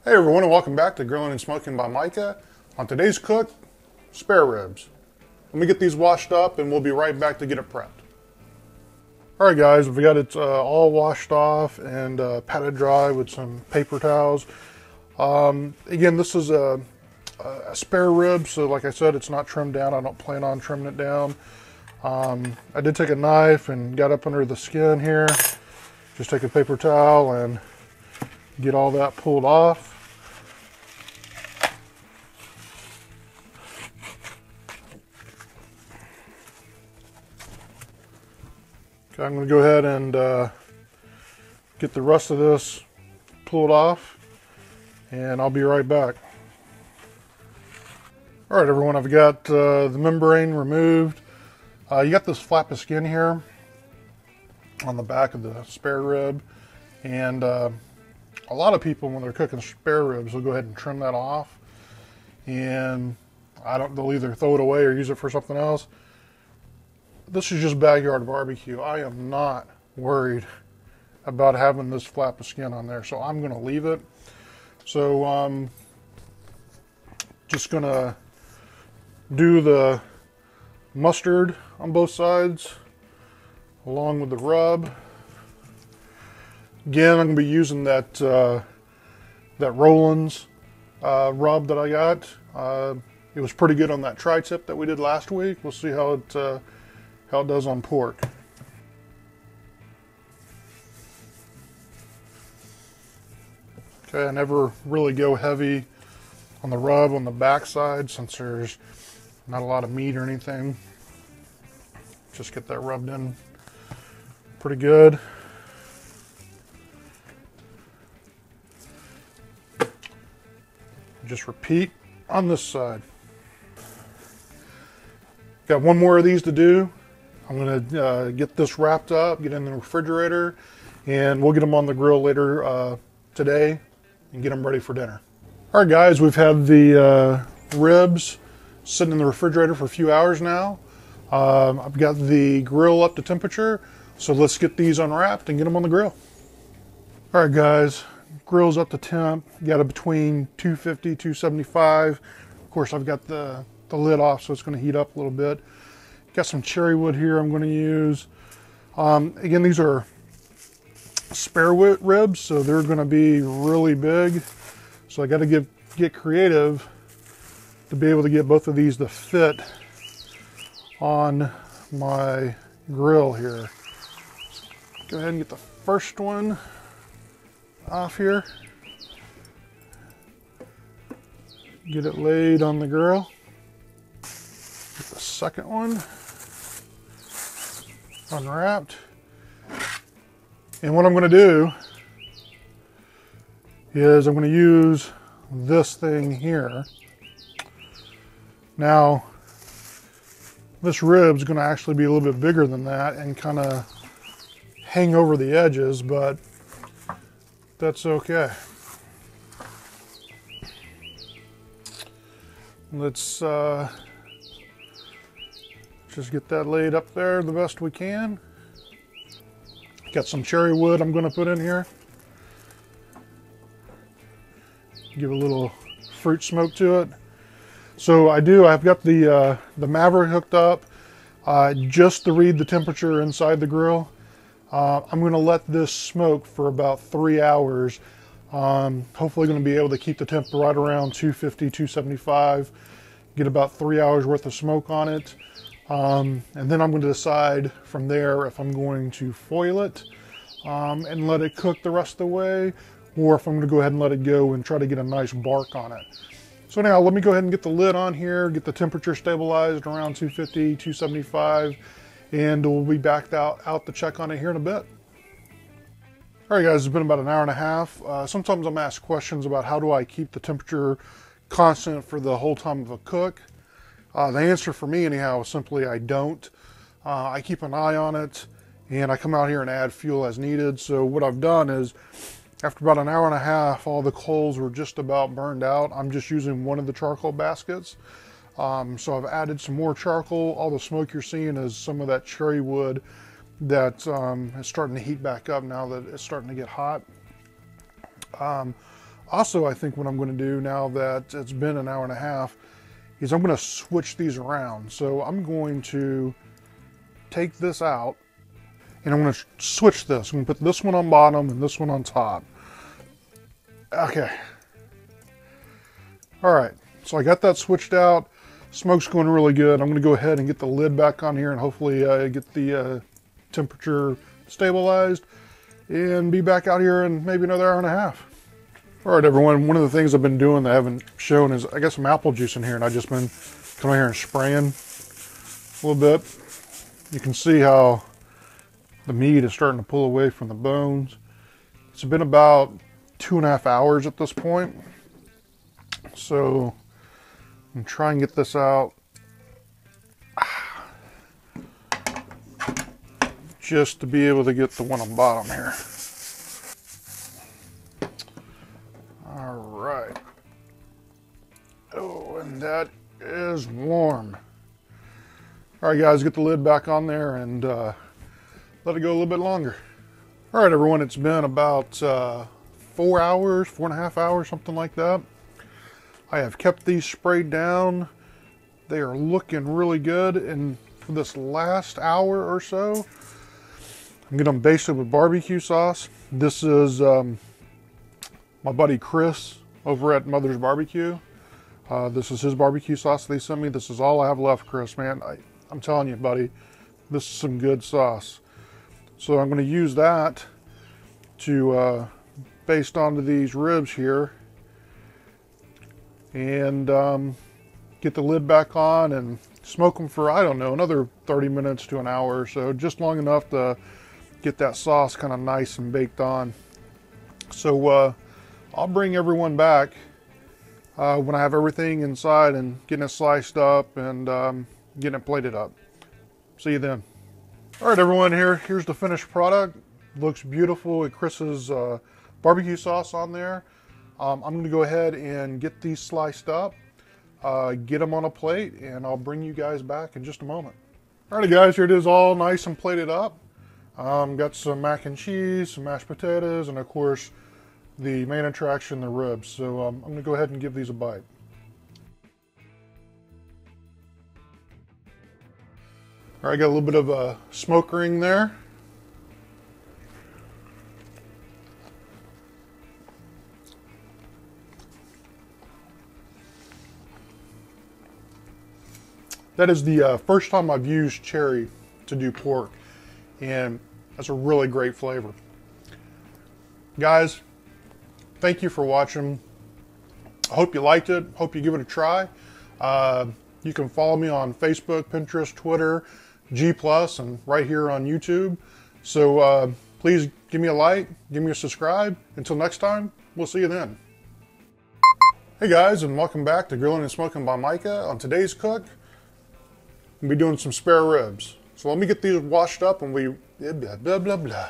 Hey everyone, and welcome back to Grilling and Smoking by Micah. On today's cook, spare ribs. Let me get these washed up and we'll be right back to get it prepped. Alright guys, we got it all washed off and patted dry with some paper towels. Again, this is a spare rib, so like I said, it's not trimmed down. I don't plan on trimming it down. I did take a knife and got up under the skin here. Just take a paper towel and get all that pulled off. Okay, I'm going to go ahead and get the rest of this pulled off, and I'll be right back. All right, everyone, I've got the membrane removed. You got this flap of skin here on the back of the spare rib, and a lot of people, when they're cooking spare ribs, will go ahead and trim that off, and they'll either throw it away or use it for something else. This is just backyard barbecue. I am not worried about having this flap of skin on there, so I'm going to leave it. So just going to do the mustard on both sides along with the rub. Again, I'm going to be using that that Roland's rub that I got. It was pretty good on that tri-tip that we did last week. We'll see how it does on pork. Okay, I never really go heavy on the rub on the back side since there's not a lot of meat or anything. Just get that rubbed in pretty good. Just repeat on this side. Got one more of these to do. I'm going to get this wrapped up, get in the refrigerator, and we'll get them on the grill later today and get them ready for dinner. All right, guys, we've had the ribs sitting in the refrigerator for a few hours now. I've got the grill up to temperature, so let's get these unwrapped and get them on the grill. All right, guys, grill's up to temp. Got it between 250, 275. Of course, I've got the lid off, so it's going to heat up a little bit. Got some cherry wood here I'm going to use. Again, these are spare ribs, so they're going to be really big. So I got to get creative to be able to get both of these to fit on my grill here. Go ahead and get the first one off here. Get it laid on the grill. Get the second one unwrapped. And what I'm going to do is I'm going to use this thing here. Now, this rib's going to actually be a little bit bigger than that and kind of hang over the edges, but that's okay. Let's just get that laid up there the best we can. Got some cherry wood I'm going to put in here. Give a little fruit smoke to it. So I've got the Maverick hooked up just to read the temperature inside the grill. I'm going to let this smoke for about 3 hours. Hopefully going to be able to keep the temp right around 250, 275. Get about 3 hours worth of smoke on it. And then I'm going to decide from there if I'm going to foil it and let it cook the rest of the way, or if I'm going to go ahead and let it go and try to get a nice bark on it. So now let me go ahead and get the lid on here, get the temperature stabilized around 250, 275, and we'll be back out to check on it here in a bit. All right, guys, it's been about an hour and a half. Sometimes I'm asked questions about how do I keep the temperature constant for the whole time of a cook. The answer for me, anyhow, is simply I don't. I keep an eye on it, and I come out here and add fuel as needed. So what I've done is, after about an hour and a half, all the coals were just about burned out. I'm just using one of the charcoal baskets. So I've added some more charcoal. All the smoke you're seeing is some of that cherry wood that is starting to heat back up now that it's starting to get hot. Also, I think what I'm going to do now that it's been an hour and a half is I'm going to switch these around. So I'm going to take this out and I'm going to switch this. I'm going to put this one on bottom and this one on top. Okay. All right. So I got that switched out. Smoke's going really good. I'm going to go ahead and get the lid back on here and hopefully get the temperature stabilized and be back out here in maybe another hour and a half. All right, everyone, one of the things I've been doing that I haven't shown is I got some apple juice in here, and I've just been coming here and spraying a little bit. You can see how the meat is starting to pull away from the bones. It's been about 2.5 hours at this point. So I'm going to try and get this out just to be able to get the one on bottom here. All right. Oh, and that is warm. All right, guys, get the lid back on there and let it go a little bit longer. All right, everyone, it's been about 4 hours, 4.5 hours, something like that. I have kept these sprayed down. They are looking really good. And for this last hour or so, I'm going to baste it with barbecue sauce. This is my buddy Chris over at Mother's Barbecue. This is his barbecue sauce they sent me. This is all I have left, Chris, man. I'm telling you, buddy, this is some good sauce. So I'm going to use that to baste onto these ribs here and get the lid back on and smoke them for, I don't know, another 30 minutes to an hour or so, just long enough to get that sauce kind of nice and baked on. So I'll bring everyone back when I have everything inside and getting it sliced up and getting it plated up. See you then. All right, everyone, here's the finished product. Looks beautiful with Chris's barbecue sauce on there. I'm going to go ahead and get these sliced up, get them on a plate, and I'll bring you guys back in just a moment. All right, guys, here it is all nice and plated up. Got some mac and cheese, some mashed potatoes, and of course, the main attraction, the ribs. So I'm going to go ahead and give these a bite. All right, got a little bit of a smoke ring there. That is the first time I've used cherry to do pork, and that's a really great flavor. Guys, thank you for watching. I hope you liked it. Hope you give it a try. You can follow me on Facebook, Pinterest, Twitter, G+, and right here on YouTube. So please give me a like, give me a subscribe. Until next time, we'll see you then. Hey guys, and welcome back to Grilling and Smoking by Micah. On today's cook, we'll be doing some spare ribs. So let me get these washed up and blah, blah, blah.